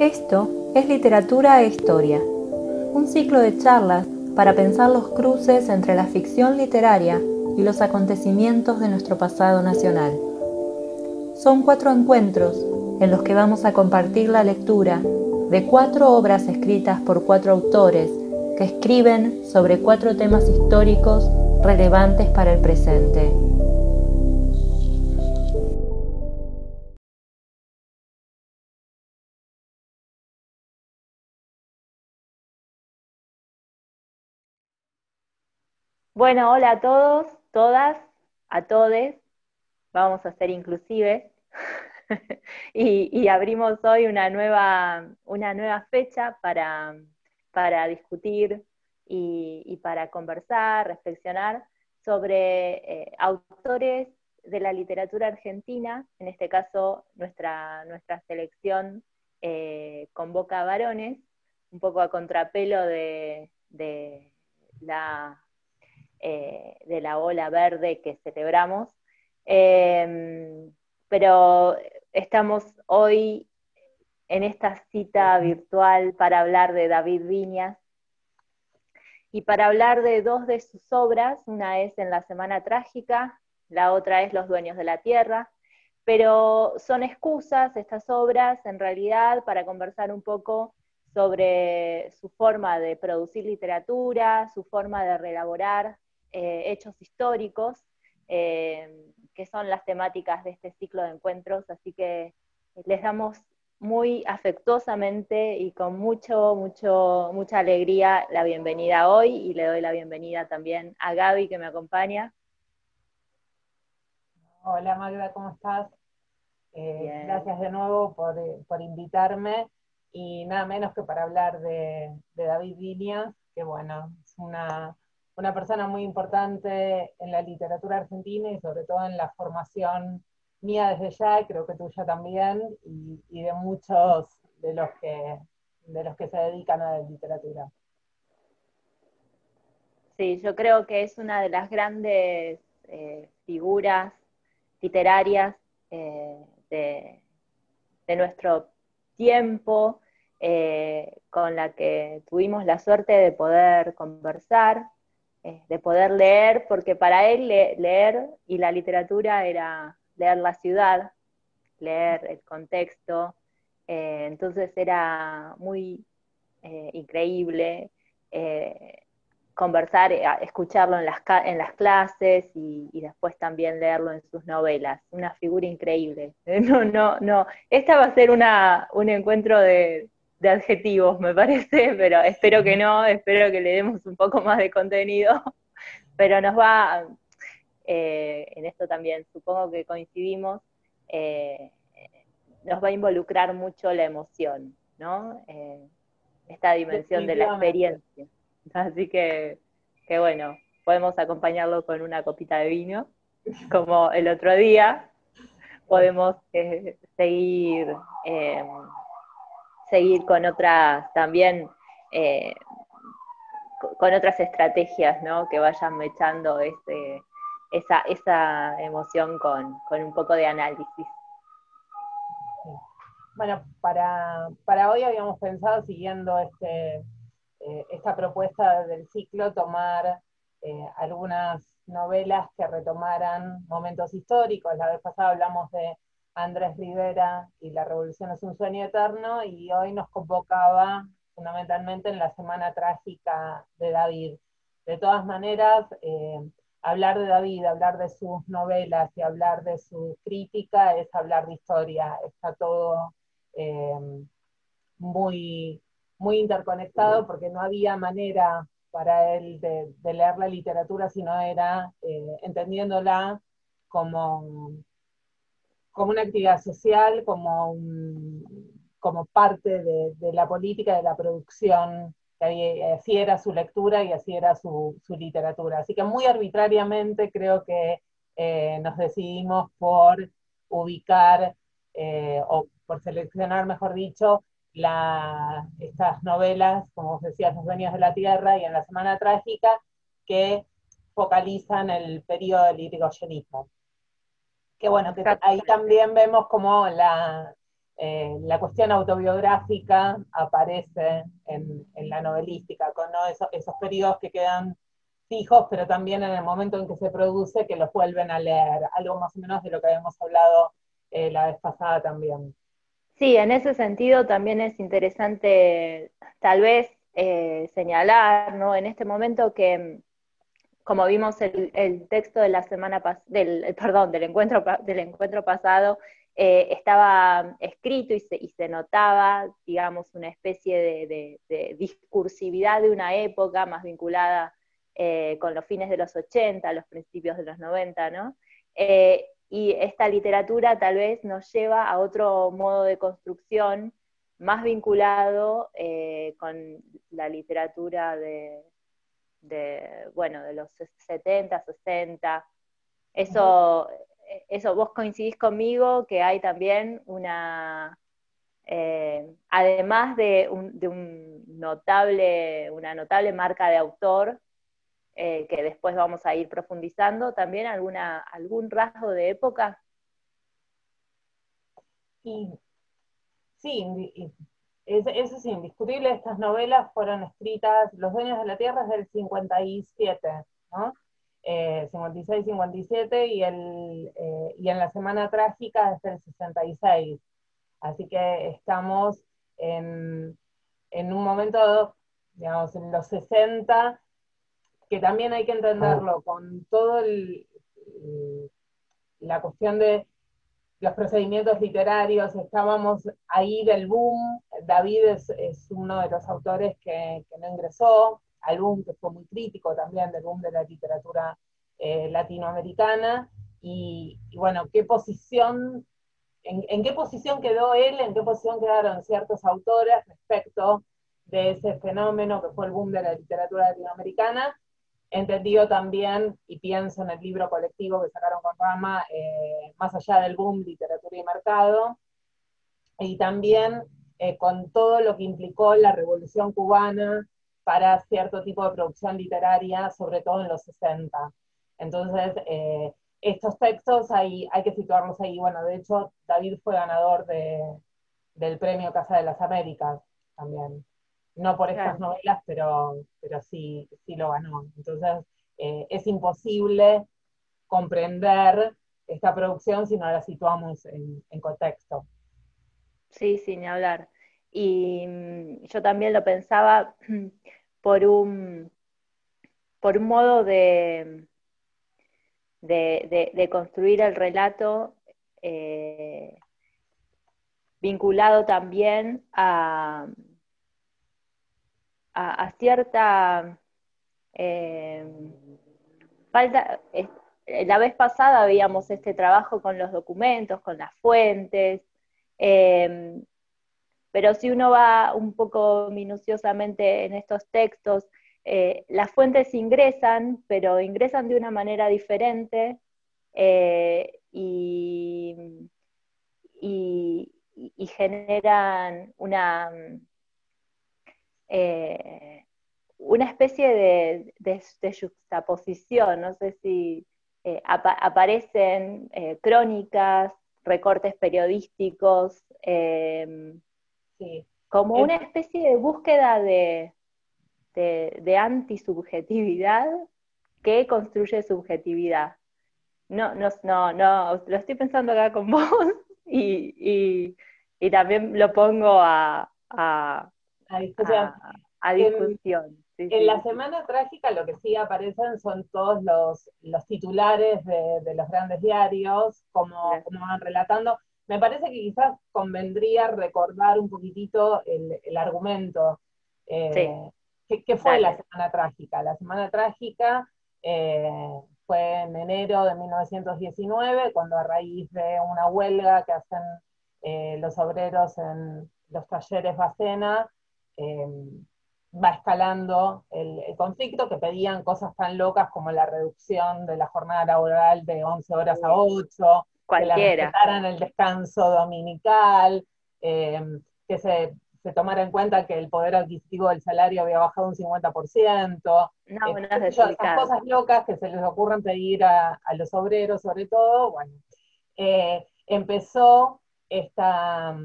Esto es Literatura e Historia, un ciclo de charlas para pensar los cruces entre la ficción literaria y los acontecimientos de nuestro pasado nacional. Son 4 encuentros en los que vamos a compartir la lectura de 4 obras escritas por 4 autores que escriben sobre 4 temas históricos relevantes para el presente. Bueno, hola a todos, todas, a todes, vamos a ser inclusives. y abrimos hoy una nueva fecha para discutir y para conversar, reflexionar sobre autores de la literatura argentina. En este caso, nuestra selección convoca varones, un poco a contrapelo de la ola verde que celebramos. Pero estamos hoy en esta cita virtual para hablar de David Viñas y para hablar de 2 de sus obras. Una es En la Semana Trágica, la otra es Los Dueños de la Tierra, pero son excusas estas obras en realidad para conversar un poco sobre su forma de producir literatura, su forma de reelaborar hechos históricos, que son las temáticas de este ciclo de encuentros. Así que les damos muy afectuosamente y con mucha alegría la bienvenida hoy, y le doy la bienvenida también a Gaby, que me acompaña. Hola Magda, ¿cómo estás? Gracias de nuevo por invitarme, y nada menos que para hablar de David Viñas, que bueno, es una persona muy importante en la literatura argentina y sobre todo en la formación mía desde ya, y creo que tuya también, y de muchos de los que se dedican a la literatura. Sí, yo creo que es una de las grandes figuras literarias eh, de, de nuestro tiempo, con la que tuvimos la suerte de poder conversar, de poder leer, porque para él leer y la literatura era leer la ciudad, leer el contexto. Entonces era muy increíble conversar, escucharlo en las clases y después también leerlo en sus novelas. Una figura increíble. No. Esta va a ser un encuentro de adjetivos, me parece, pero espero que no, espero que le demos un poco más de contenido. Pero en esto también supongo que coincidimos, eh, nos va a involucrar mucho la emoción, ¿no? Esta dimensión de la Definitivamente. experiencia. Así que bueno, podemos acompañarlo con una copita de vino, como el otro día. Podemos eh, seguir con otras también, eh, con otras estrategias, ¿no? Que vayan mechando esa emoción con un poco de análisis. Sí. Bueno, para hoy habíamos pensado, siguiendo esta propuesta del ciclo, tomar algunas novelas que retomaran momentos históricos. La vez pasada hablamos de Andrés Rivera y La Revolución es un sueño eterno, y hoy nos convocaba fundamentalmente En la Semana Trágica de David. De todas maneras, hablar de David, hablar de sus novelas y hablar de su crítica es hablar de historia. Está todo eh, muy, muy interconectado, porque no había manera para él de leer la literatura si no era entendiéndola como, como una actividad social, como parte de la política, de la producción, que así era su lectura y así era su literatura. Así que muy arbitrariamente creo que nos decidimos por ubicar, o por seleccionar, mejor dicho, estas novelas, como vos decías, Los Dueños de la Tierra y En la Semana Trágica, que focalizan el periodo del irigoyenismo. Que bueno, que ahí Exactamente. también vemos como la cuestión autobiográfica aparece en la novelística, con, ¿no? Esos periodos que quedan fijos, pero también en el momento en que se produce, que los vuelven a leer, algo más o menos de lo que habíamos hablado la vez pasada también. Sí, en ese sentido también es interesante tal vez señalar, ¿no? En este momento que, como vimos el texto de la semana perdón, del encuentro pasado, estaba escrito y se notaba, digamos, una especie de discursividad de una época más vinculada con los fines de los 80, los principios de los 90, ¿no? Y esta literatura tal vez nos lleva a otro modo de construcción más vinculado con la literatura bueno, de los 70, 60. Eso, eso vos coincidís conmigo que hay también además de una notable marca de autor, que después vamos a ir profundizando, también algún rasgo de época. Y sí, eso es indiscutible. Estas novelas fueron escritas, Los dueños de la tierra es del 57, ¿no? 56, 57, y en La semana trágica es del 66. Así que estamos en un momento, digamos, en los 60, que también hay que entenderlo con todo la cuestión de los procedimientos literarios. Estábamos ahí del boom. David es uno de los autores que no ingresó al boom, que fue muy crítico también del boom de la literatura latinoamericana, y bueno, en qué posición quedó él, en qué posición quedaron ciertos autores respecto de ese fenómeno que fue el boom de la literatura latinoamericana, entendido también, y pienso en el libro colectivo que sacaron con Rama, Más allá del boom, literatura y mercado, y también con todo lo que implicó la Revolución Cubana para cierto tipo de producción literaria, sobre todo en los 60. Entonces, estos textos hay que situarlos ahí. Bueno, de hecho, David fue ganador del premio Casa de las Américas también. No por estas novelas, pero sí, sí lo ganó. Entonces, es imposible comprender esta producción si no la situamos en contexto. Sí, sin hablar. Y yo también lo pensaba por por un modo de construir el relato vinculado también a cierta eh, falta. La vez pasada veíamos este trabajo con los documentos, con las fuentes, eh, pero si uno va un poco minuciosamente en estos textos, las fuentes ingresan, pero ingresan de una manera diferente, y generan eh, una especie de juxtaposición. No sé si aparecen crónicas, recortes periodísticos, Sí. como una especie de búsqueda de antisubjetividad que construye subjetividad. No, lo estoy pensando acá con vos y también lo pongo A discusión. a discusión. Sí, En sí. la semana trágica lo que sí aparecen son todos los titulares de los grandes diarios, como van relatando. Me parece que quizás convendría recordar un poquitito el argumento. Sí, ¿Qué fue la semana trágica? La semana trágica fue en enero de 1919, cuando, a raíz de una huelga que hacen los obreros en los talleres Bacena, va escalando el conflicto, que pedían cosas tan locas como la reducción de la jornada laboral de 11 horas a 8, que le cualquiera. respetaran el descanso dominical, que se tomara en cuenta que el poder adquisitivo del salario había bajado un 50%, No, no es esas desubicado. cosas locas que se les ocurren pedir a los obreros, sobre todo. Bueno, empezó esta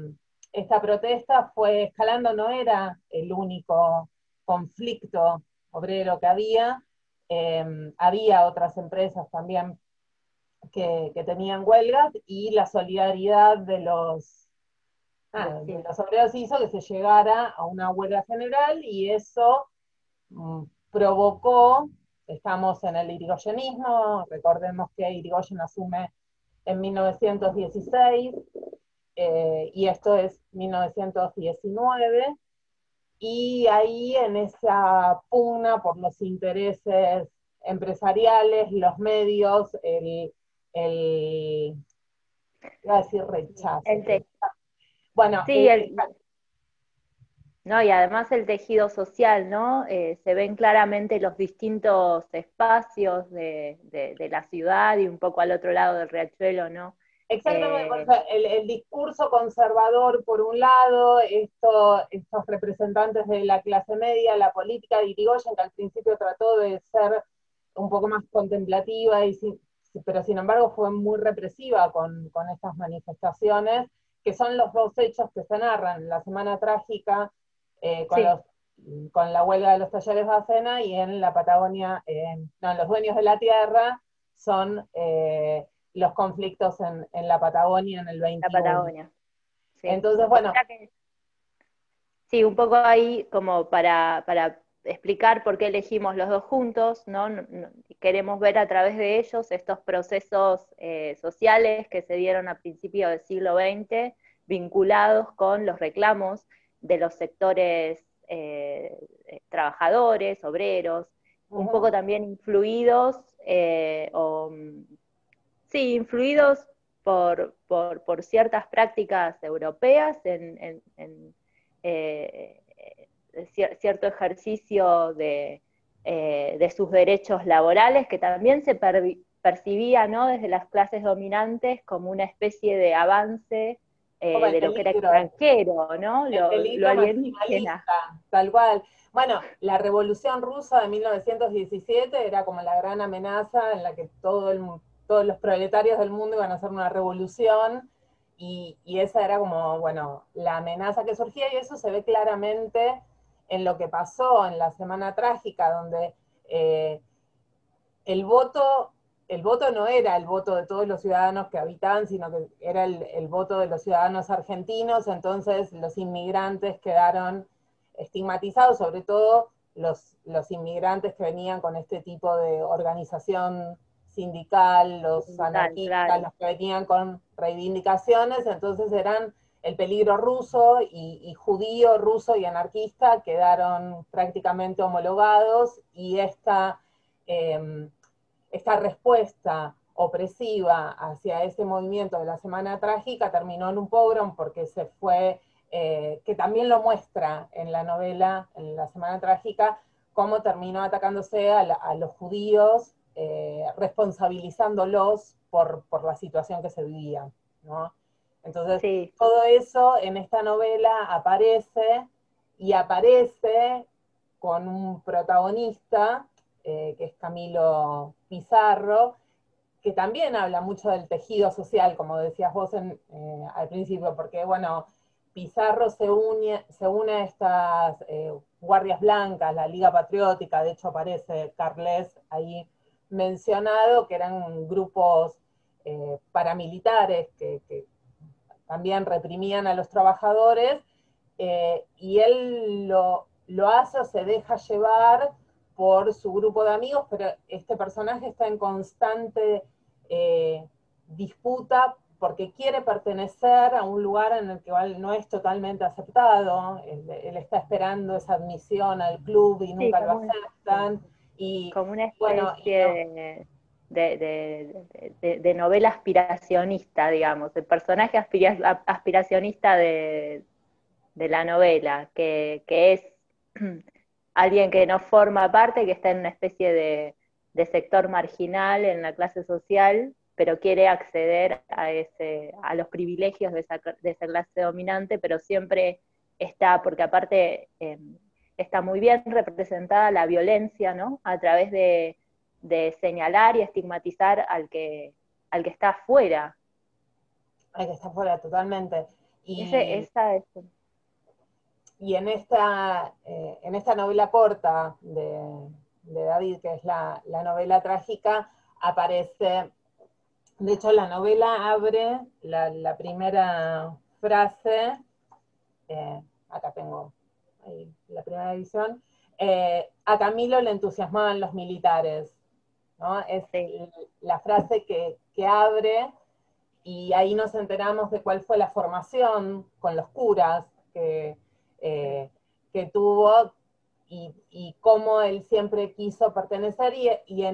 protesta fue escalando, no era el único conflicto obrero que había otras empresas también que tenían huelgas, y la solidaridad de los obreros hizo que se llegara a una huelga general, y eso provocó, estamos en el irigoyenismo, recordemos que Irigoyen asume en 1916, y esto es 1919, y ahí en esa pugna por los intereses empresariales, los medios, iba a decir rechazo. Bueno, sí, ¿no? Y además el tejido social, ¿no? Se ven claramente los distintos espacios de la ciudad y un poco al otro lado del riachuelo, ¿no? exactamente, o sea, el discurso conservador por un lado, estos representantes de la clase media, la política de Irigoyen, que al principio trató de ser un poco más contemplativa, pero sin embargo fue muy represiva con estas manifestaciones, que son los dos hechos que se narran: la Semana Trágica, sí. con la huelga de los talleres de Acena, y en la Patagonia, no, Los Dueños de la Tierra, son los conflictos en la Patagonia en el La 21. Patagonia. Sí. Entonces, bueno. Sí, un poco ahí como para explicar por qué elegimos los dos juntos, ¿no? Queremos ver a través de ellos estos procesos sociales que se dieron a principios del siglo XX, vinculados con los reclamos de los sectores trabajadores, obreros, un poco también influidos, influidos por ciertas prácticas europeas eh, cierto ejercicio de sus derechos laborales, que también se percibía, ¿no?, desde las clases dominantes como una especie de avance de lo que era extranjero, ¿no? Lo alienígena. Tal cual. Bueno, la Revolución Rusa de 1917 era como la gran amenaza en la que todos los proletarios del mundo iban a hacer una revolución, y esa era como, bueno, la amenaza que surgía, y eso se ve claramente en lo que pasó en la Semana Trágica, donde el voto no era el voto de todos los ciudadanos que habitaban, sino que era el voto de los ciudadanos argentinos. Entonces los inmigrantes quedaron estigmatizados, sobre todo los inmigrantes que venían con este tipo de organización sindical, los anarquistas, claro, los que venían con reivindicaciones. Entonces eran el peligro ruso, y judío, ruso y anarquista quedaron prácticamente homologados, y esta respuesta opresiva hacia ese movimiento de la Semana Trágica terminó en un pogrom, porque se fue, que también lo muestra en la novela, en la Semana Trágica, cómo terminó atacándose a los judíos, responsabilizándolos por la situación que se vivía, ¿no? Entonces, sí, todo eso en esta novela aparece, y aparece con un protagonista, que es Camilo Pizarro, que también habla mucho del tejido social, como decías vos al principio, porque, bueno, Pizarro se une a estas guardias blancas, la Liga Patriótica. De hecho aparece Carles ahí mencionado, que eran grupos paramilitares que también reprimían a los trabajadores, y él lo hace, o se deja llevar por su grupo de amigos, pero este personaje está en constante disputa, porque quiere pertenecer a un lugar en el que no es totalmente aceptado. Él está esperando esa admisión al club y nunca lo aceptan. Como una especie de novela aspiracionista, digamos, el personaje aspiracionista de la novela, que es alguien que no forma parte, que está en una especie de sector marginal en la clase social, pero quiere acceder a los privilegios de esa clase dominante, pero siempre está, porque aparte está muy bien representada la violencia, ¿no?, a través de señalar y estigmatizar al que está afuera. hay que estar fuera totalmente. Ese, Y, esa es, y en esta novela corta de David, que es la novela trágica, aparece, de hecho la novela abre la primera frase, acá tengo ahí, la primera edición, a Camilo le entusiasmaban los militares, ¿no? Es sí, la frase que abre, y ahí nos enteramos de cuál fue la formación con los curas sí, eh, que tuvo, y cómo él siempre quiso pertenecer, y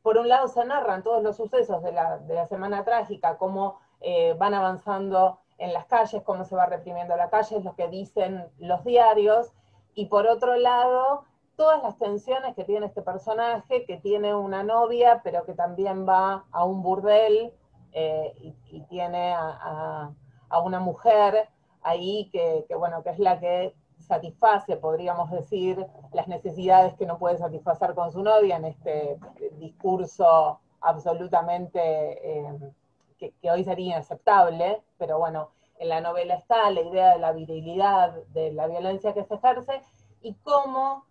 por un lado se narran todos los sucesos de la Semana Trágica, cómo van avanzando en las calles, cómo se va reprimiendo la calle, es lo que dicen los diarios, y por otro lado todas las tensiones que tiene este personaje, que tiene una novia, pero que también va a un burdel, y tiene a una mujer ahí bueno, que es la que satisface, podríamos decir, las necesidades que no puede satisfacer con su novia en este discurso absolutamente que hoy sería inaceptable, pero bueno, en la novela está la idea de la virilidad, de la violencia que se ejerce, y cómo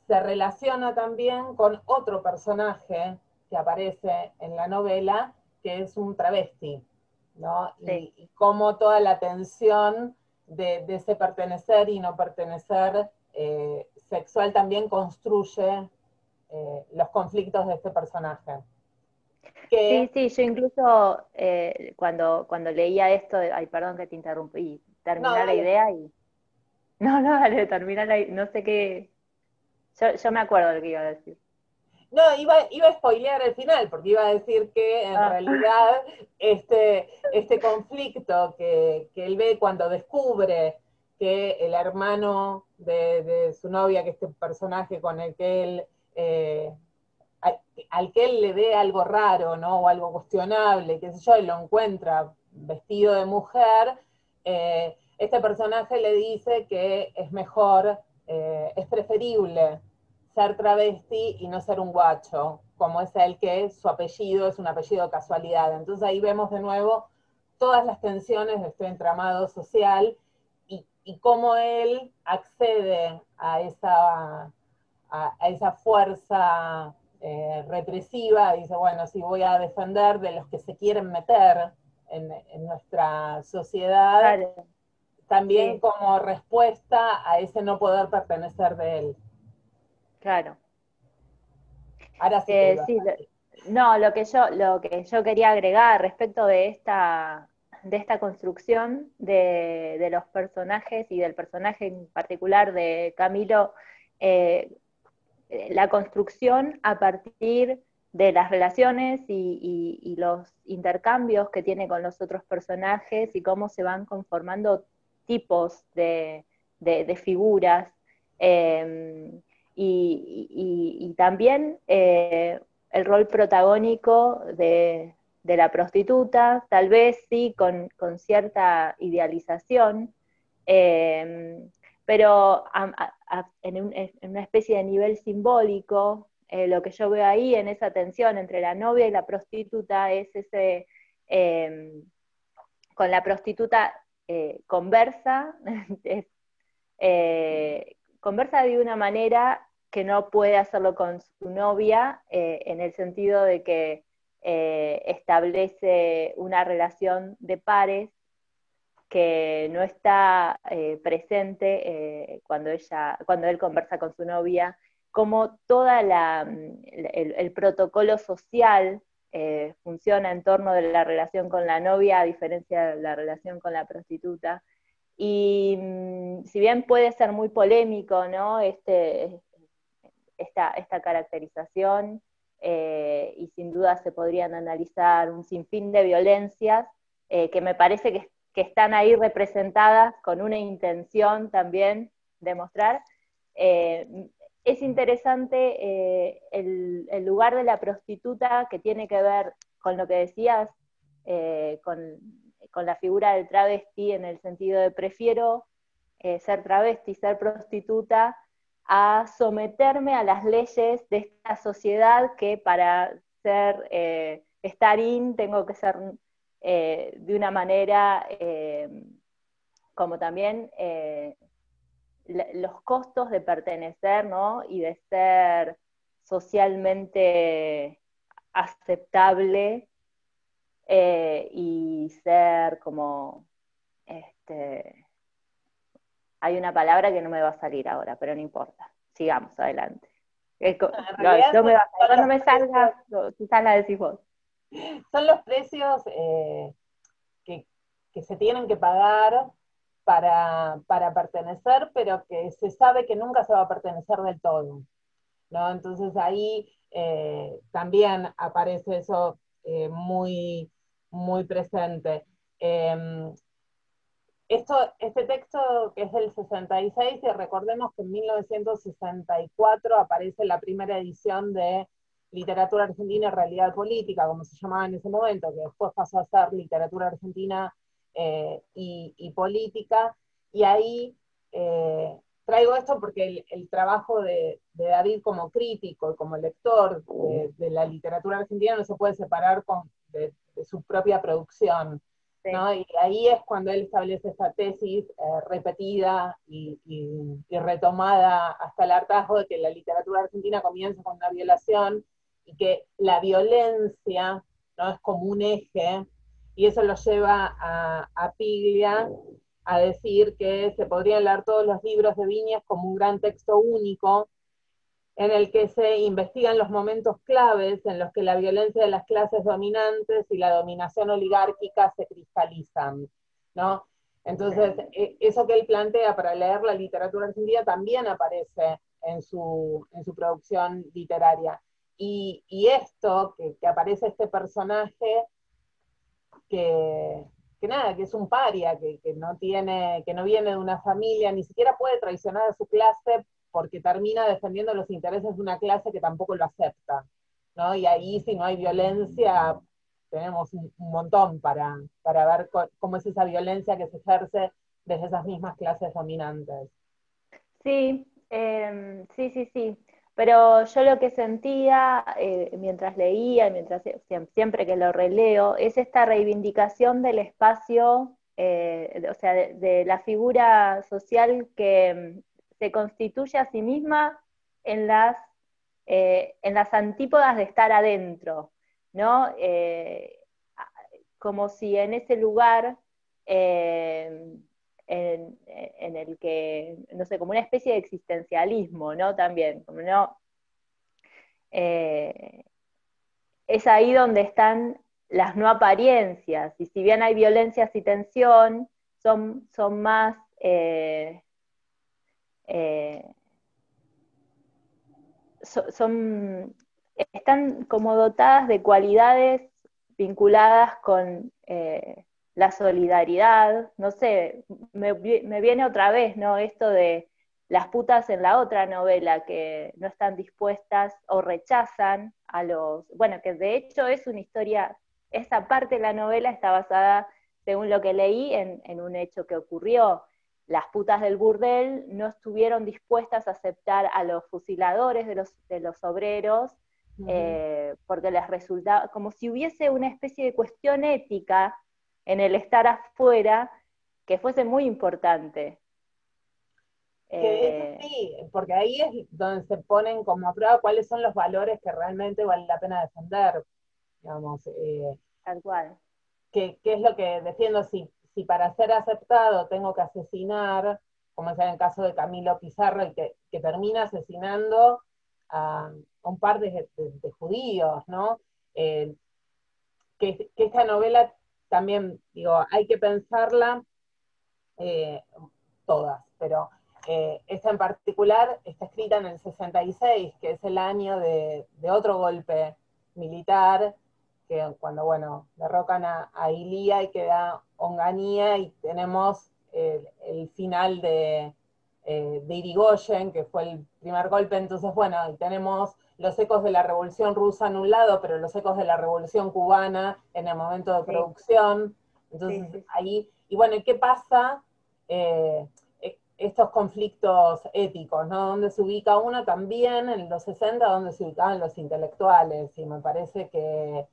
se relaciona también con otro personaje que aparece en la novela, que es un travesti, ¿no? sí. Y cómo toda la tensión de ese pertenecer y no pertenecer sexual también construye los conflictos de este personaje. Sí, Que, sí, yo incluso cuando leía esto, ay, perdón que te interrumpí, no, terminar la dale. idea y, no, no, dale, terminar no sé qué, yo me acuerdo de lo que iba a decir. No, iba a spoilear el final, porque iba a decir que en Ah, realidad este conflicto que él ve cuando descubre que el hermano de su novia, que este personaje con el que él, eh, al que él le ve algo raro, ¿no? O algo cuestionable, qué sé yo, y lo encuentra vestido de mujer, este personaje le dice que es mejor, es preferible ser travesti y no ser un guacho, como es el que su apellido es un apellido de casualidad. Entonces ahí vemos de nuevo todas las tensiones de este entramado social, y cómo él accede a esa fuerza represiva, dice, bueno, sí, voy a defender de los que se quieren meter en nuestra sociedad, claro, también sí, como respuesta a ese no poder pertenecer de él. claro. Ahora sí que iba. Sí, no, lo que yo quería agregar respecto de esta construcción de los personajes y del personaje en particular de Camilo, eh, la construcción a partir de las relaciones y los intercambios que tiene con los otros personajes y cómo se van conformando tipos de figuras. Eh, y también el rol protagónico de la prostituta, tal vez sí con cierta idealización, eh, pero en una especie de nivel simbólico, lo que yo veo ahí en esa tensión entre la novia y la prostituta es ese, eh, con la prostituta conversa, es, conversa de una manera que no puede hacerlo con su novia, en el sentido de que establece una relación de pares que no está presente cuando él conversa con su novia, como toda el protocolo social funciona en torno de la relación con la novia, a diferencia de la relación con la prostituta. Y si bien puede ser muy polémico, ¿no? Esta caracterización, y sin duda se podrían analizar un sinfín de violencias que me parece que están ahí representadas con una intención también de mostrar. Es interesante el lugar de la prostituta, que tiene que ver con lo que decías, con la figura del travesti, en el sentido de prefiero ser travesti, ser prostituta, a someterme a las leyes de esta sociedad que para estar in tengo que ser de una manera como también los costos de pertenecer, ¿no? Y de ser socialmente aceptable y ser como, hay una palabra que no me va a salir ahora, pero no importa, sigamos adelante. En realidad Cuando me salga, quizás la decís vos. Son los precios que se tienen que pagar para pertenecer, pero que se sabe que nunca se va a pertenecer del todo, ¿no? Entonces ahí también aparece eso muy, muy presente. Eh, este texto que es del 66, y recordemos que en 1964 aparece la primera edición de Literatura Argentina y Realidad Política, como se llamaba en ese momento, que después pasó a ser Literatura Argentina y Política, y ahí traigo esto porque el trabajo de David como crítico y como lector de la literatura argentina no se puede separar de su propia producción. Sí. ¿No? Y ahí es cuando él establece esta tesis repetida y retomada hasta el hartazgo de que la literatura argentina comienza con una violación y que la violencia, ¿no? Es como un eje, y eso lo lleva a Piglia a decir que se podrían leer todos los libros de Viñas como un gran texto único, en el que se investigan los momentos claves en los que la violencia de las clases dominantes y la dominación oligárquica se cristalizan, ¿no? Entonces, eso que él plantea para leer la literatura argentina también aparece en su producción literaria. Y esto, que aparece este personaje que nada, que es un paria, que no viene de una familia, ni siquiera puede traicionar a su clase porque termina defendiendo los intereses de una clase que tampoco lo acepta, ¿no? Y ahí, si no hay violencia, tenemos un montón para ver cómo es esa violencia que se ejerce desde esas mismas clases dominantes. Sí, sí. Pero yo lo que sentía mientras leía, siempre que lo releo, es esta reivindicación del espacio, o sea, de la figura social que se constituye a sí misma en las antípodas de estar adentro, ¿no? Como si en ese lugar en el que, no sé, como una especie de existencialismo, ¿no? También, como no, es ahí donde están las no apariencias, y si bien hay violencias y tensión, son más eh, están como dotadas de cualidades vinculadas con la solidaridad, no sé, me viene otra vez, ¿no? Esto de las putas en la otra novela que no están dispuestas o rechazan a los, bueno, que de hecho es una historia, esa parte de la novela está basada, según lo que leí, en un hecho que ocurrió. Las putas del burdel no estuvieron dispuestas a aceptar a los fusiladores de los obreros, porque les resultaba como si hubiese una especie de cuestión ética en el estar afuera que fuese muy importante. Que eso sí, porque ahí es donde se ponen como a prueba cuáles son los valores que realmente vale la pena defender, digamos. Tal cual. ¿Qué es lo que defiendo? Si para ser aceptado tengo que asesinar, como es en el caso de Camilo Pizarro, el que termina asesinando a un par de judíos, ¿no? Que esta novela también, digo, hay que pensarla todas, pero esta en particular está escrita en el 66, que es el año de otro golpe militar, que cuando, bueno, derrocan a Ilía y queda Onganía, y tenemos el final de Irigoyen, que fue el primer golpe. Entonces, bueno, tenemos los ecos de la Revolución Rusa en un lado, pero los ecos de la Revolución Cubana en el momento de producción. Entonces, sí. ahí, y bueno, ¿qué pasa? Estos conflictos éticos, ¿no? Donde se ubica uno también en los 60, donde se ubicaban los intelectuales, y me parece que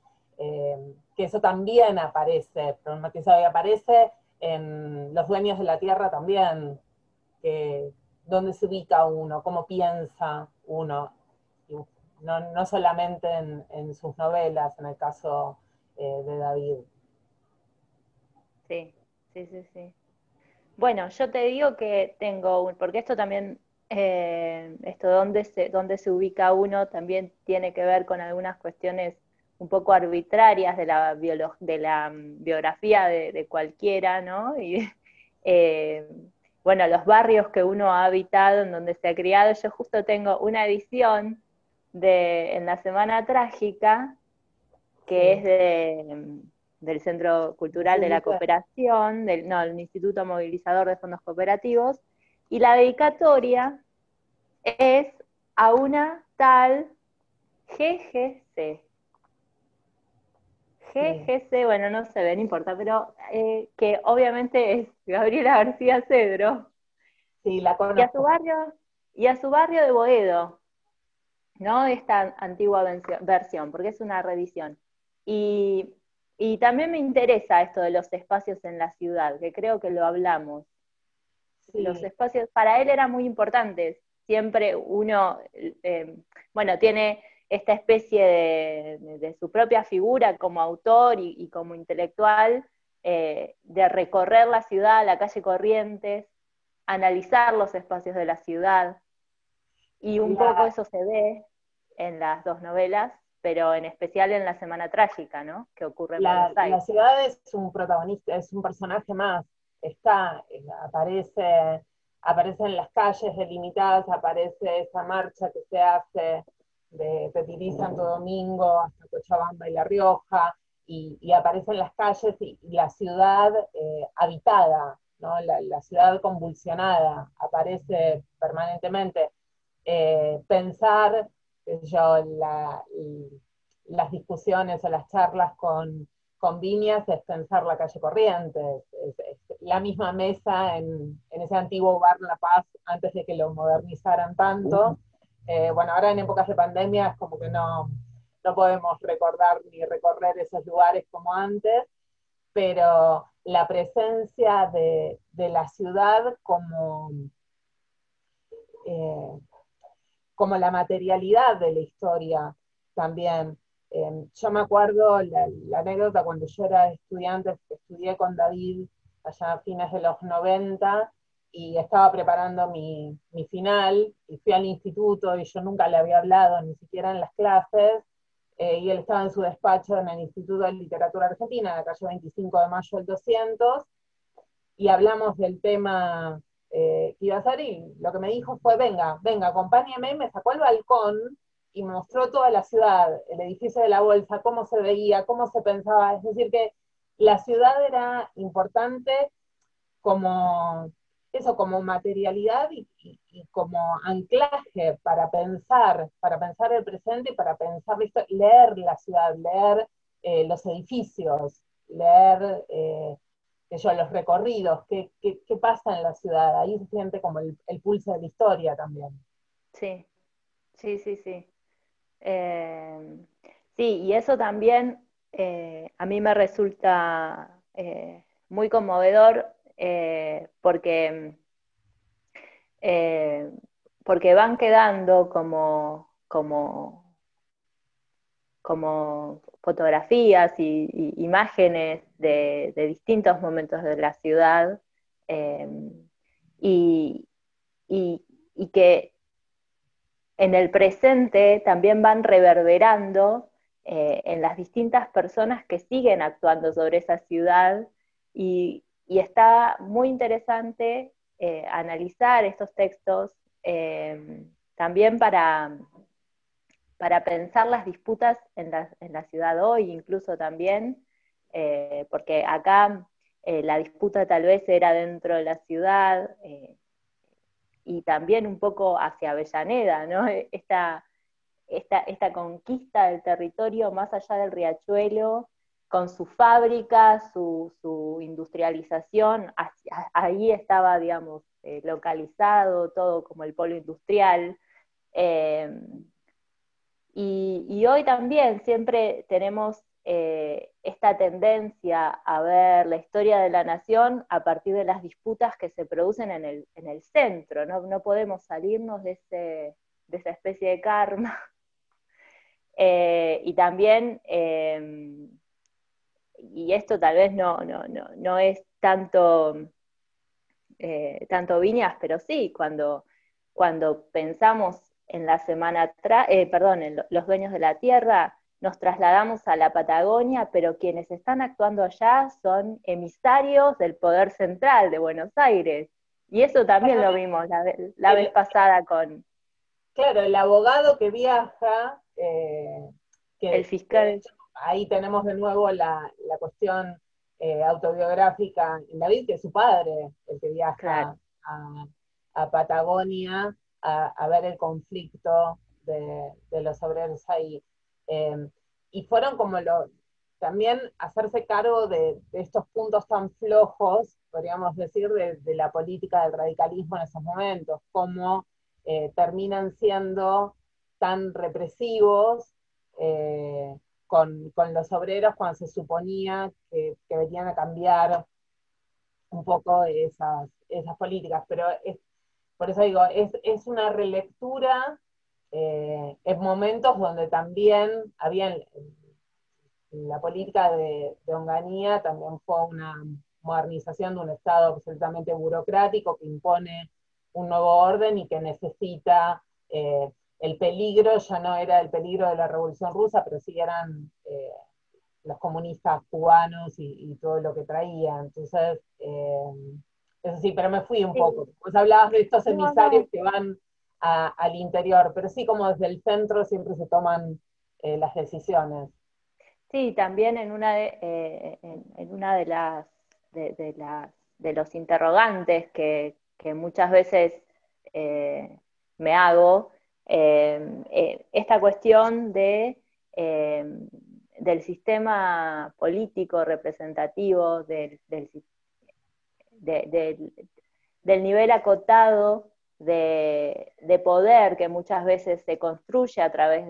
que eso también aparece, problematizado y aparece en Los dueños de la tierra también, que dónde se ubica uno, cómo piensa uno, no solamente en sus novelas, en el caso de David. Sí, sí, sí, sí. Bueno, yo te digo que tengo porque esto también, esto dónde se ubica uno también tiene que ver con algunas cuestiones un poco arbitrarias de de la biografía de cualquiera, ¿no? Y eh, bueno, los barrios que uno ha habitado, en donde se ha criado, yo justo tengo una edición en la Semana Trágica, que es Sí. del Centro Cultural de la Sí, Cooperación, no, el Instituto Movilizador de Fondos Cooperativos, y la dedicatoria es a una tal GGC. sí, GGC, bueno, no se ve, no importa, pero que obviamente es Gabriela García Cedro, sí, la y a su conozco. barrio, y a su barrio de Boedo, ¿no? Esta antigua versión, porque es una reedición. Y, y también me interesa esto de los espacios en la ciudad, que creo que lo hablamos. Los Sí, espacios para él eran muy importantes. Siempre uno, bueno, tiene esta especie de su propia figura como autor y como intelectual, de recorrer la ciudad, la calle Corrientes, analizar los espacios de la ciudad, y un poco la, eso se ve en las dos novelas, pero en especial en La Semana Trágica, ¿no? Que ocurre en Buenos la Aires. ciudad es un protagonista, es un personaje más. Está, aparece en las calles delimitadas, aparece esa marcha que se hace de Petirí, Santo Domingo, hasta Cochabamba y La Rioja, y aparece en las calles y la ciudad habitada, ¿no? La ciudad convulsionada, aparece permanentemente. Pensar, qué sé yo, las discusiones o las charlas con Viñas es pensar la calle Corrientes, es la misma mesa en ese antiguo bar La Paz antes de que lo modernizaran tanto. Bueno, ahora en épocas de pandemia es como que no podemos recordar ni recorrer esos lugares como antes, pero la presencia de la ciudad eh, como la materialidad de la historia también. Yo me acuerdo la anécdota cuando yo era estudiante, estudié con David allá a fines de los 90 y estaba preparando mi final y fui al instituto y yo nunca le había hablado ni siquiera en las clases, y él estaba en su despacho en el Instituto de Literatura Argentina, en la calle 25 de Mayo del 200, y hablamos del tema que iba a ser, y lo que me dijo fue, venga, venga, acompáñeme, me sacó al balcón y me mostró toda la ciudad, el edificio de la Bolsa, cómo se veía, cómo se pensaba, es decir, que la ciudad era importante como eso, como materialidad y como anclaje para pensar el presente y para pensar la historia, leer la ciudad, leer los edificios, leer los recorridos, qué pasa en la ciudad, ahí se siente como el pulso de la historia también. Sí, sí, sí, sí. Sí, y eso también a mí me resulta muy conmovedor, eh, porque van quedando como fotografías y imágenes de distintos momentos de la ciudad, eh, y, y, y que en el presente también van reverberando en las distintas personas que siguen actuando sobre esa ciudad, y está muy interesante analizar estos textos, también para pensar las disputas en la ciudad hoy, incluso también, porque acá la disputa tal vez era dentro de la ciudad, y también un poco hacia Avellaneda, ¿no? Esta conquista del territorio más allá del riachuelo, con su fábrica, su industrialización, ahí estaba, digamos, localizado todo como el polo industrial. Eh, y hoy también siempre tenemos esta tendencia a ver la historia de la nación a partir de las disputas que se producen en el centro, ¿no? No podemos salirnos de esa especie de karma. Y también, y esto tal vez no es tanto Viñas, pero sí, cuando pensamos en la semana, en los dueños de la tierra, nos trasladamos a la Patagonia, pero quienes están actuando allá son emisarios del poder central de Buenos Aires. Y eso también lo vimos la vez pasada con... Claro, el abogado que viaja, el fiscal. Ahí tenemos de nuevo la cuestión autobiográfica en David, que es su padre, el que viaja Claro. a Patagonia a ver el conflicto de los obreros ahí. Y fueron como también hacerse cargo de estos puntos tan flojos, podríamos decir, de la política del radicalismo en esos momentos, como terminan siendo tan represivos con los obreros cuando se suponía que venían a cambiar un poco esas políticas. Pero por eso digo, es una relectura en momentos donde también había la política de Onganía también fue una modernización de un Estado absolutamente burocrático que impone un nuevo orden y que necesita, el peligro ya no era el peligro de la Revolución Rusa, pero sí eran los comunistas cubanos y todo lo que traían. Entonces, eso sí, pero me fui un poco. Vos hablabas de estos emisarios que van al interior, pero sí como desde el centro siempre se toman las decisiones. Sí, también en una de los interrogantes que muchas veces me hago, esta cuestión del sistema político representativo, del nivel acotado de poder que muchas veces se construye a través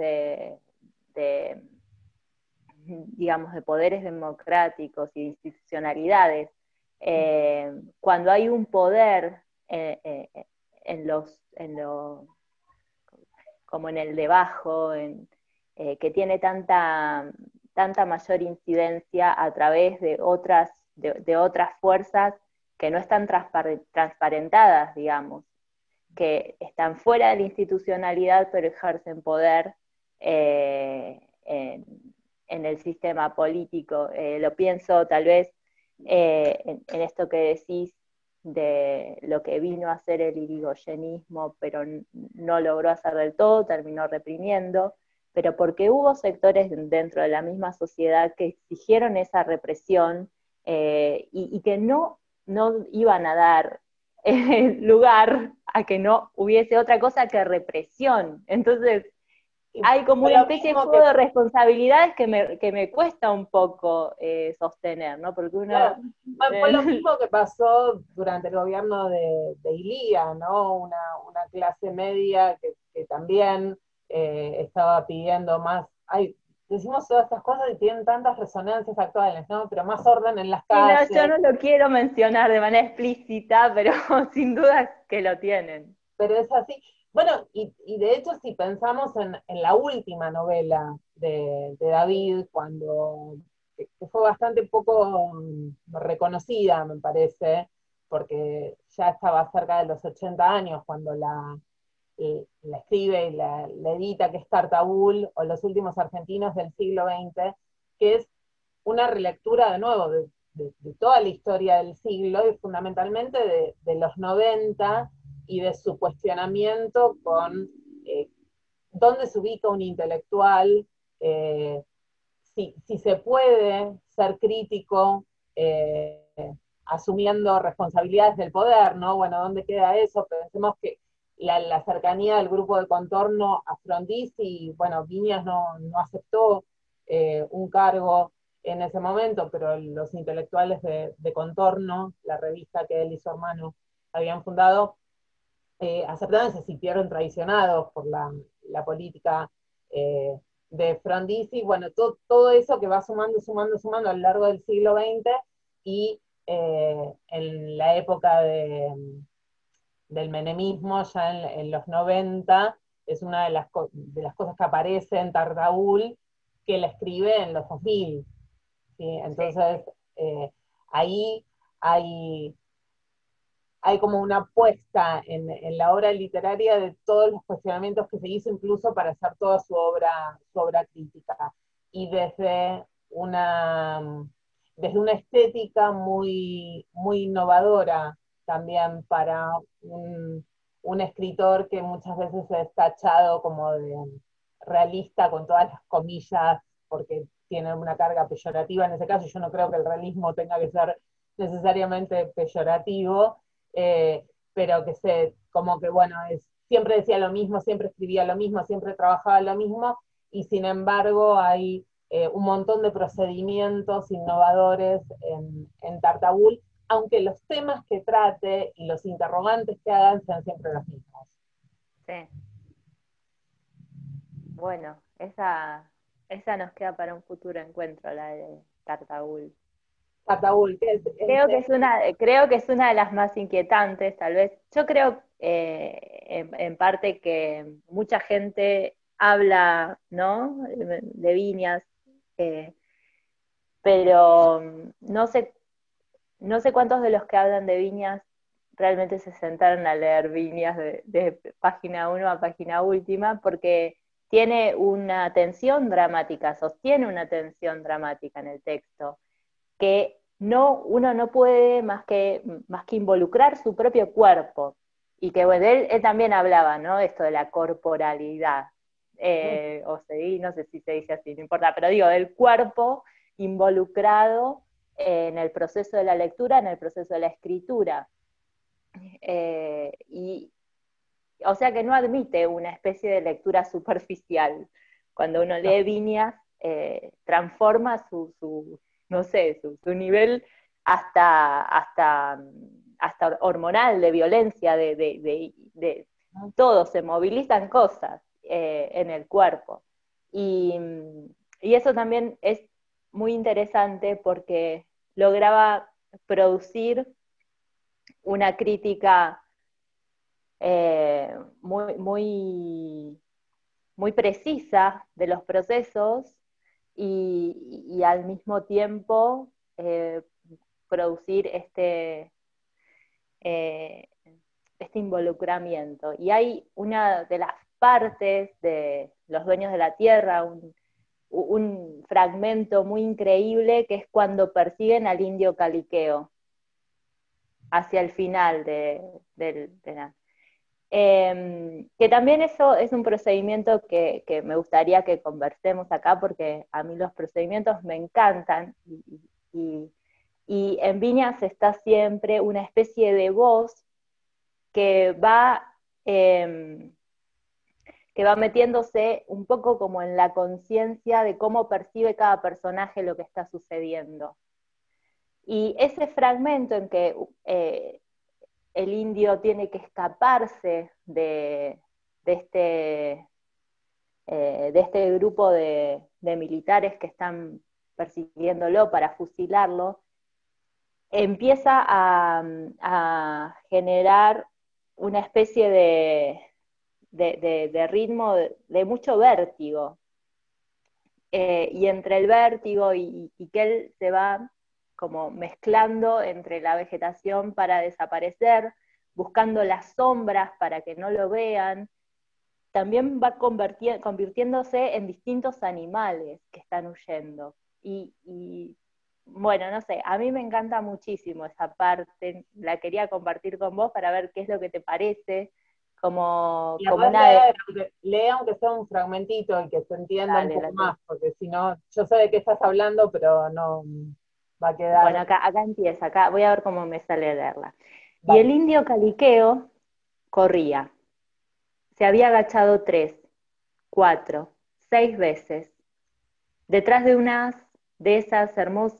digamos, de poderes democráticos y de institucionalidades. Cuando hay un poder como en el debajo, que tiene tanta mayor incidencia a través de otras fuerzas que no están transparentadas, digamos, que están fuera de la institucionalidad pero ejercen poder en el sistema político. Lo pienso tal vez en esto que decís de lo que vino a hacer el irigoyenismo, pero no logró hacer del todo, terminó reprimiendo, pero porque hubo sectores dentro de la misma sociedad que exigieron esa represión y que no iban a dar lugar a que no hubiese otra cosa que represión. Entonces, hay como una especie de juego de responsabilidades que me cuesta un poco sostener, ¿no? Porque uno... Claro. Fue lo mismo que pasó durante el gobierno de Ilía, ¿no? Una clase media que también estaba pidiendo más... decimos todas estas cosas y tienen tantas resonancias actuales, ¿no? Pero más orden en las calles. Sí, no, yo no lo quiero mencionar de manera explícita, pero sin duda que lo tienen. Pero es así. Bueno, y de hecho, si pensamos en la última novela de David, que fue bastante poco reconocida, me parece, porque ya estaba cerca de los 80 años cuando la escribe y la edita, que es Tartabul, o Los últimos argentinos del siglo XX, que es una relectura de nuevo de toda la historia del siglo y fundamentalmente de los 90 y de su cuestionamiento con dónde se ubica un intelectual, si se puede ser crítico asumiendo responsabilidades del poder, ¿no? Bueno, ¿dónde queda eso? Pensemos que la cercanía del grupo de Contorno a Frondizi, bueno, Viñas no aceptó un cargo en ese momento, pero los intelectuales de Contorno, la revista que él y su hermano habían fundado, aceptaron y se sintieron traicionados por la política de Frondizi, bueno, todo eso que va sumando, sumando, sumando a lo largo del siglo XX y en la época del menemismo, ya en los 90, es una de las cosas que aparece en Tartaúl, que la escribe en los 2000. ¿Sí? Sí. Entonces, ahí hay, hay como una apuesta en la obra literaria de todos los cuestionamientos que se hizo incluso para hacer toda su obra crítica. Y desde una estética muy innovadora también para un escritor que muchas veces es tachado como de realista con todas las comillas, porque tiene una carga peyorativa en ese caso. Yo no creo que el realismo tenga que ser necesariamente peyorativo, pero que como que bueno, siempre decía lo mismo, siempre escribía lo mismo, siempre trabajaba lo mismo, y sin embargo hay un montón de procedimientos innovadores en Tartabull, aunque los temas que trate y los interrogantes que hagan sean siempre los mismos. Sí. Bueno, esa nos queda para un futuro encuentro, la de Tartaúl. Tartabull, que es Creo que es una de las más inquietantes, tal vez. Yo creo en parte que mucha gente habla, ¿no? De Viñas, eh, pero no sé cuántos de los que hablan de Viñas realmente se sentaron a leer Viñas de página 1 a página última, porque tiene una tensión dramática, sostiene una tensión dramática en el texto, que uno no puede más que involucrar su propio cuerpo. Y que bueno, él también hablaba, ¿no? Esto de la corporalidad. O no sé si se dice así, no importa, pero digo, del cuerpo involucrado en el proceso de la lectura, en el proceso de la escritura. Y o sea que no admite una especie de lectura superficial. Cuando uno lee Viñas, transforma no sé, su nivel hasta hormonal, de violencia, todo, se movilizan cosas en el cuerpo. Y, y eso también es muy interesante porque lograba producir una crítica muy, muy precisa de los procesos y al mismo tiempo producir eh, este involucramiento. Y hay una de las partes de Los Dueños de la Tierra, un fragmento muy increíble, que es cuando persiguen al indio Caliqueo hacia el final de la... que también eso es un procedimiento que me gustaría que conversemos acá, porque a mí los procedimientos me encantan, y en Viñas está siempre una especie de voz que eh, que va metiéndose un poco como en la conciencia de cómo percibe cada personaje lo que está sucediendo. Y ese fragmento en que el indio tiene que escaparse de este grupo de militares que están persiguiéndolo para fusilarlo, empieza a generar una especie de ritmo de mucho vértigo. Y entre el vértigo y que él se va como mezclando entre la vegetación para desaparecer, buscando las sombras para que no lo vean, también va convirtiéndose en distintos animales que están huyendo. Y bueno, no sé, a mí me encanta muchísimo esa parte, la quería compartir con vos para ver qué es lo que te parece, y como además una de... lee aunque sea un fragmentito y que se entienda un Dale, poco más, porque si no, yo sé de qué estás hablando, pero no va a bueno, quedar. acá empieza, acá voy a ver cómo me sale leerla. Y el Dale. indio Caliqueo corría. Se había agachado 3, 4, 6 veces, detrás de de esas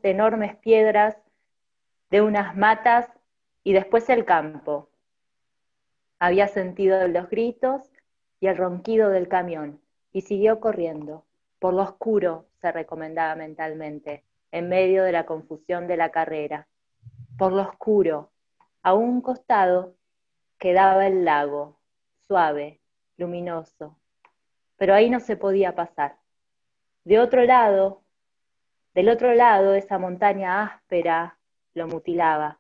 enormes piedras, de unas matas, y después el campo. Había sentido los gritos y el ronquido del camión, y siguió corriendo. Por lo oscuro, se recomendaba mentalmente, en medio de la confusión de la carrera. Por lo oscuro, a un costado quedaba el lago, suave, luminoso, pero ahí no se podía pasar. De otro lado, del otro lado, esa montaña áspera lo mutilaba.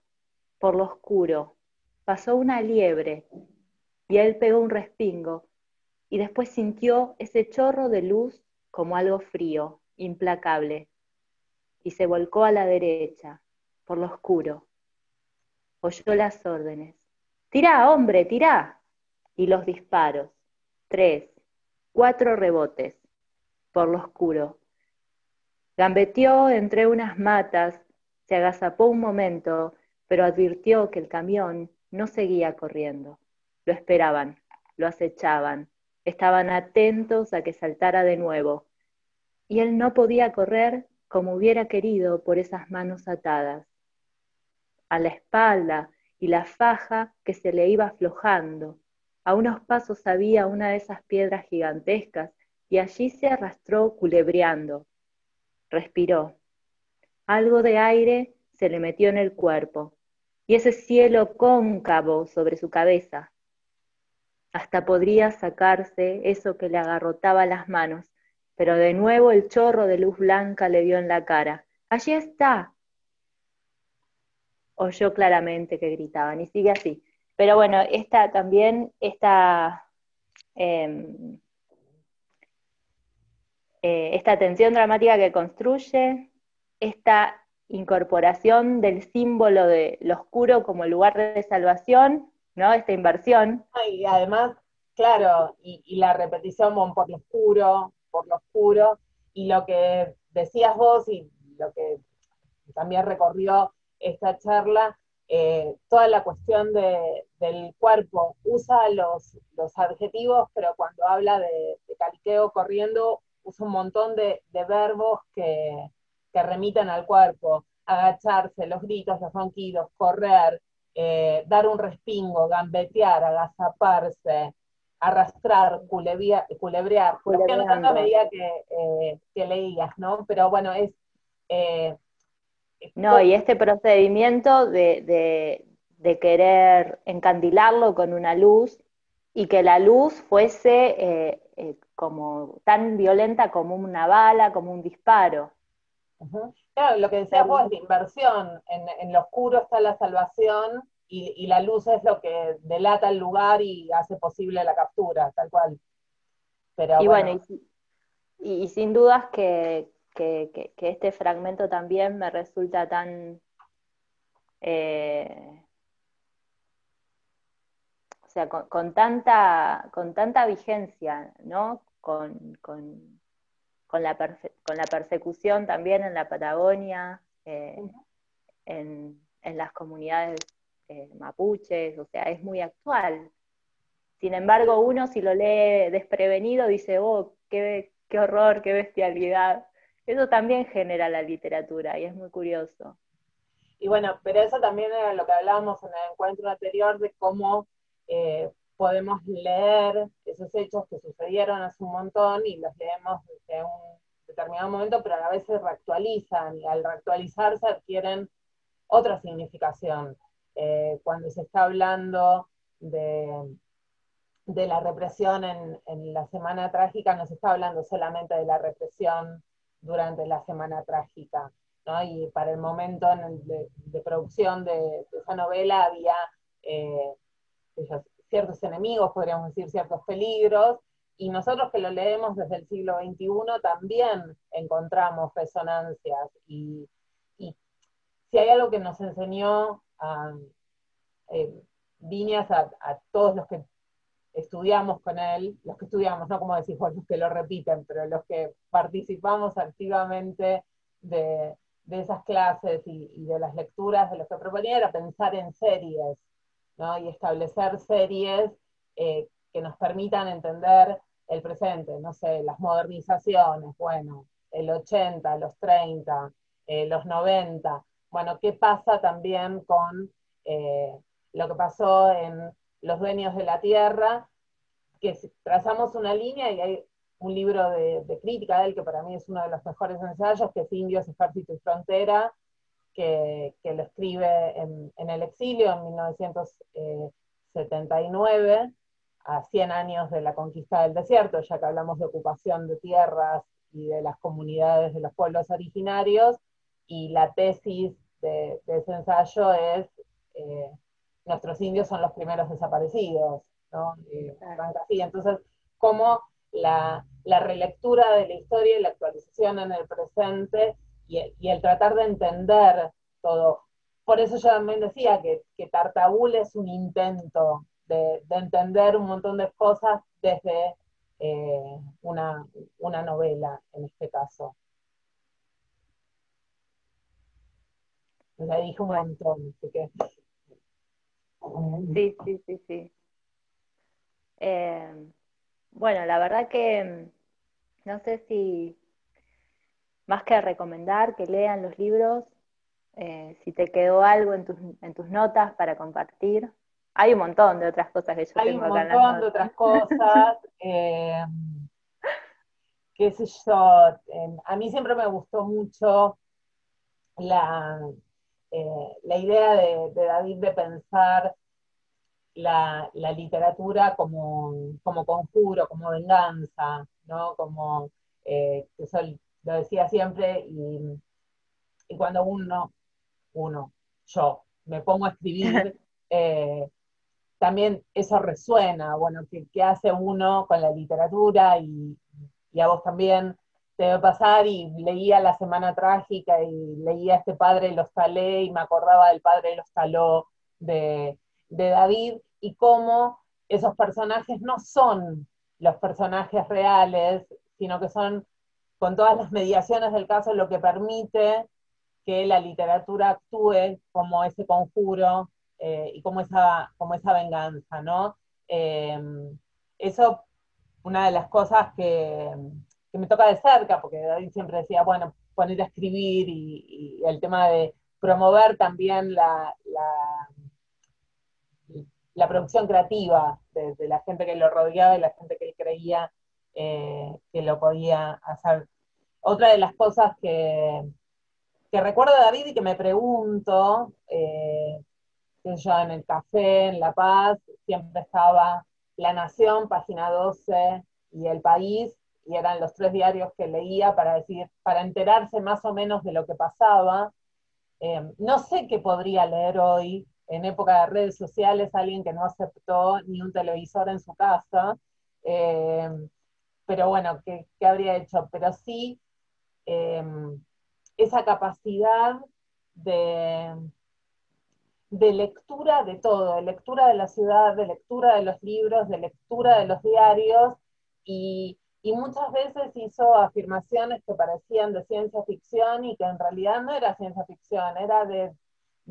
Por lo oscuro, pasó una liebre, y él pegó un respingo, y después sintió ese chorro de luz como algo frío, implacable, y se volcó a la derecha, por lo oscuro. Oyó las órdenes. ¡Tirá, hombre, tirá! Y los disparos. 3, 4 rebotes, por lo oscuro. Gambeteó entre unas matas, se agazapó un momento, pero advirtió que el camión no seguía corriendo. Lo esperaban, lo acechaban, estaban atentos a que saltara de nuevo, y él no podía correr como hubiera querido por esas manos atadas. A la espalda y la faja que se le iba aflojando. A unos pasos había una de esas piedras gigantescas, y allí se arrastró culebreando. Respiró. Algo de aire se le metió en el cuerpo, y ese cielo cóncavo sobre su cabeza. Hasta podría sacarse eso que le agarrotaba las manos, pero de nuevo el chorro de luz blanca le dio en la cara. ¡Allí está! Oyó claramente que gritaban, y sigue así. Pero bueno, eh, esta tensión dramática que construye, esta incorporación del símbolo de lo oscuro como lugar de salvación, ¿no? Esta inversión. Y además, claro, y la repetición por lo oscuro, y lo que decías vos y lo que también recorrió esta charla, toda la cuestión del cuerpo, usa los adjetivos, pero cuando habla de Caliqueo corriendo, usa un montón de verbos que remiten al cuerpo: agacharse, los gritos, los ronquidos, correr, dar un respingo, gambetear, agazaparse, arrastrar, culebrear. Lo fui anotando a medida que leías, ¿no? Pero bueno, eh, No, y este procedimiento de querer encandilarlo con una luz, y que la luz fuese como tan violenta como una bala, como un disparo. Claro, lo que decías vos es de inversión. En lo oscuro está la salvación, y la luz es lo que delata el lugar y hace posible la captura, tal cual. Pero Y bueno, bueno, y sin dudas que este fragmento también me resulta tan, eh, o sea, con tanta vigencia, ¿no? Con la persecución también en la Patagonia, en las comunidades mapuches, o sea, es muy actual. Sin embargo, uno si lo lee desprevenido dice, oh, qué horror, qué bestialidad. Eso también genera la literatura y es muy curioso. y bueno, pero eso también era lo que hablábamos en el encuentro anterior, de cómo podemos leer esos hechos que sucedieron hace un montón y los leemos desde un determinado momento, pero a la vez se reactualizan, y al reactualizarse adquieren otra significación. Cuando se está hablando de la represión en la Semana Trágica, no se está hablando solamente de la represión durante la Semana Trágica, ¿no? Y para el momento de producción de esa novela había eh, ciertos enemigos, podríamos decir, ciertos peligros, y nosotros que lo leemos desde el siglo XXI también encontramos resonancias, y si hay algo que nos enseñó eh, Viñas a todos los que estudiamos con él, los que estudiamos, no como decís vos, los que lo repiten, pero los que participamos activamente de esas clases y de las lecturas, de los que proponía, era pensar en series, ¿no? Y establecer series que nos permitan entender el presente, no sé, las modernizaciones, bueno, el 80, los 30, los 90, bueno, ¿qué pasa también con lo que pasó en Los Dueños de la Tierra? Que trazamos una línea y hay un libro de crítica de él, que para mí es uno de los mejores ensayos, que es Indios, Ejército y Frontera, que lo escribe en el exilio en 1979, a 100 años de la conquista del desierto, ya que hablamos de ocupación de tierras y de las comunidades de los pueblos originarios, y la tesis de ese ensayo es eh, nuestros indios son los primeros desaparecidos, ¿no? Así. Entonces, cómo la relectura de la historia y la actualización en el presente y el tratar de entender todo. Por eso yo también decía que Tartabul es un intento de entender un montón de cosas desde una novela, en este caso. Ya dije un Bueno, montón, así que... sí, sí, sí, sí. Eh, bueno, la verdad que no sé si más que recomendar que lean los libros, si te quedó algo en tus notas para compartir. Hay un montón de otras cosas que yo Hay tengo un acá en las montón de notas. otras cosas. Qué sé yo, a mí siempre me gustó mucho la, la idea de David de pensar la literatura como conjuro, como venganza, ¿no? Como, eso lo decía siempre, y cuando yo, me pongo a escribir, eh, también eso resuena, bueno, ¿qué hace uno con la literatura? Y a vos también te debe pasar, y leía La Semana Trágica y leía Este padre los talé y me acordaba del padre los taló de David, y cómo esos personajes no son los personajes reales, sino que son, con todas las mediaciones del caso, lo que permite que la literatura actúe como ese conjuro, y como esa venganza, ¿no? Eh, Eso, una de las cosas que me toca de cerca, porque David siempre decía, bueno, poner a escribir, y el tema de promover también la producción creativa de la gente que lo rodeaba y la gente que él creía que lo podía hacer. Otra de las cosas que recuerdo de David y que me pregunto, que yo en el café, en La Paz, siempre estaba La Nación, Página 12, y El País, y eran los tres diarios que leía para enterarse más o menos de lo que pasaba. No sé qué podría leer hoy, en época de redes sociales, alguien que no aceptó ni un televisor en su casa, eh, pero bueno, ¿qué habría hecho? Pero sí, eh, esa capacidad de, de lectura de todo, de lectura de la ciudad, de lectura de los libros, de lectura de los diarios, y muchas veces hizo afirmaciones que parecían de ciencia ficción y que en realidad no era ciencia ficción, era de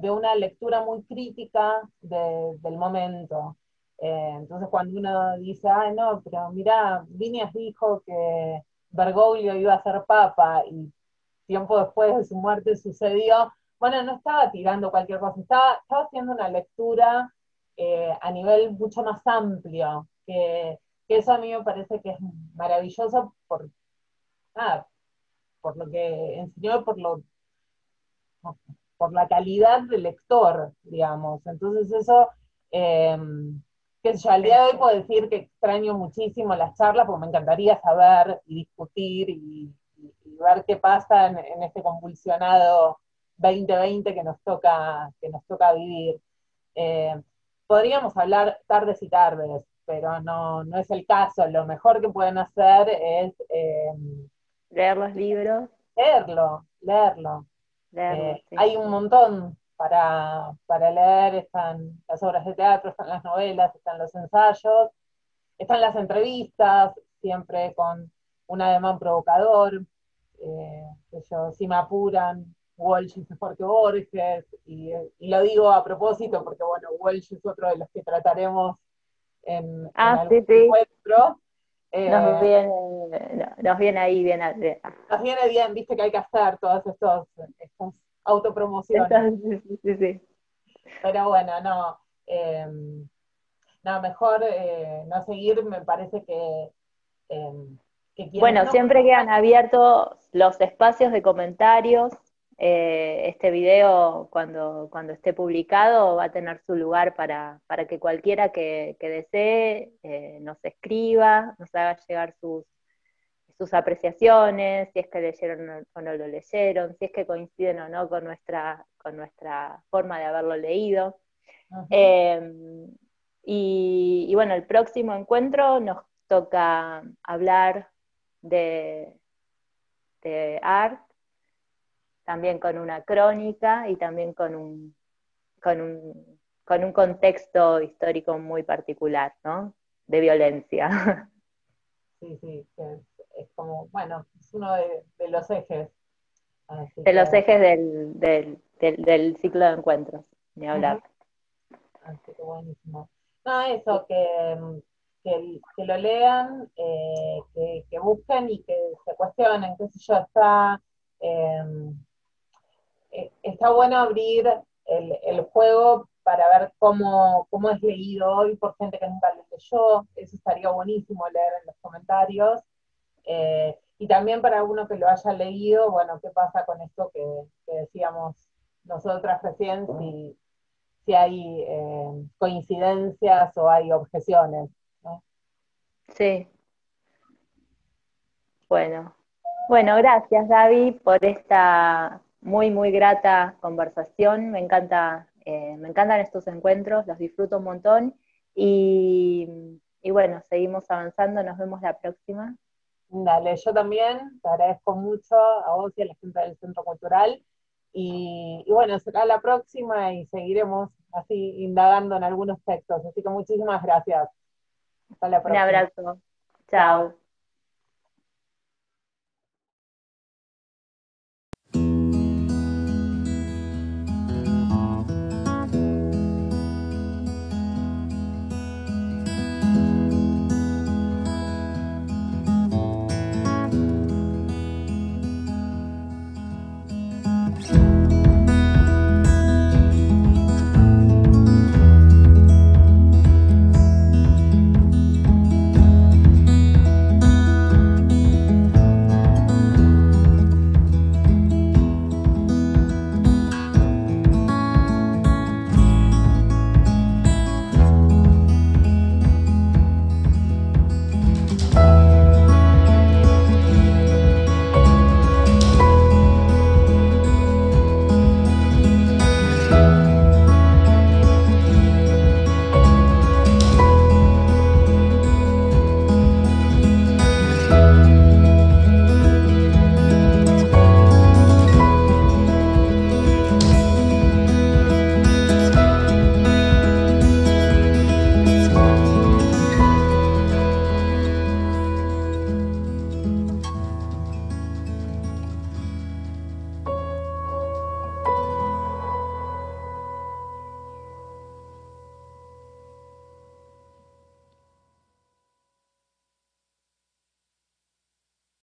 una lectura muy crítica del momento. Entonces cuando uno dice, ay no, pero mirá, Viñas dijo que Bergoglio iba a ser papa, y tiempo después de su muerte sucedió, bueno, no estaba tirando cualquier cosa, estaba haciendo una lectura a nivel mucho más amplio, que eso a mí me parece que es maravilloso nada, por lo que enseñó, por la calidad del lector, digamos. Entonces eso, eh, qué sé yo, al día de hoy puedo decir que extraño muchísimo las charlas, porque me encantaría saber y discutir y ver qué pasa en este convulsionado 2020 que nos toca vivir. Eh, Podríamos hablar tardes y tardes, pero no es el caso. Lo mejor que pueden hacer es Leer los libros, leerlo. leerlos, sí. Hay un montón para leer, están las obras de teatro, están las novelas, están los ensayos, están las entrevistas, siempre con un ademán provocador, si me apuran, Walsh es mejor que Borges, y lo digo a propósito porque, bueno, Walsh es otro de los que trataremos en Ah, algún sí, sí, encuentro. nos Eh, viene, nos viene ahí bien. Nos viene bien, viste que hay que hacer todas estas autopromociones. Entonces, sí, sí, sí. Pero bueno, no, mejor no seguir, me parece que Bueno, no siempre quedan conozcan. abiertos los espacios de comentarios. Este video, cuando esté publicado, va a tener su lugar para que cualquiera que desee nos escriba, nos haga llegar sus apreciaciones, si es que leyeron o no lo leyeron, si es que coinciden o no con nuestra forma de haberlo leído. Ujú. Eh, y bueno, el próximo encuentro nos toca hablar de, de art, también con una crónica y también con un, con un contexto histórico muy particular, ¿no? De violencia, Sí, sí, que es como, bueno, es uno de los ejes, así de que, los ejes del ciclo de encuentros, ni ujú, hablar. así que buenísimo. No, eso, que lo lean, que busquen y que se cuestionen, qué sé yo, eh, está bueno abrir el juego para ver cómo es leído hoy por gente que nunca lo leyó, eso estaría buenísimo leer en los comentarios. Y también para uno que lo haya leído, bueno, ¿qué pasa con esto que decíamos nosotras recién? Si hay coincidencias o hay objeciones, ¿no? Sí, bueno. Bueno, gracias Gaby por esta muy, muy grata conversación. Me encantan estos encuentros, los disfruto un montón. Y, y bueno, seguimos avanzando, nos vemos la próxima. Dale, yo también te agradezco mucho a vos y a la gente del Centro Cultural. Y bueno, será la próxima y seguiremos así indagando en algunos textos. Así que muchísimas gracias. Hasta la Un próxima. abrazo. Chao. Chao.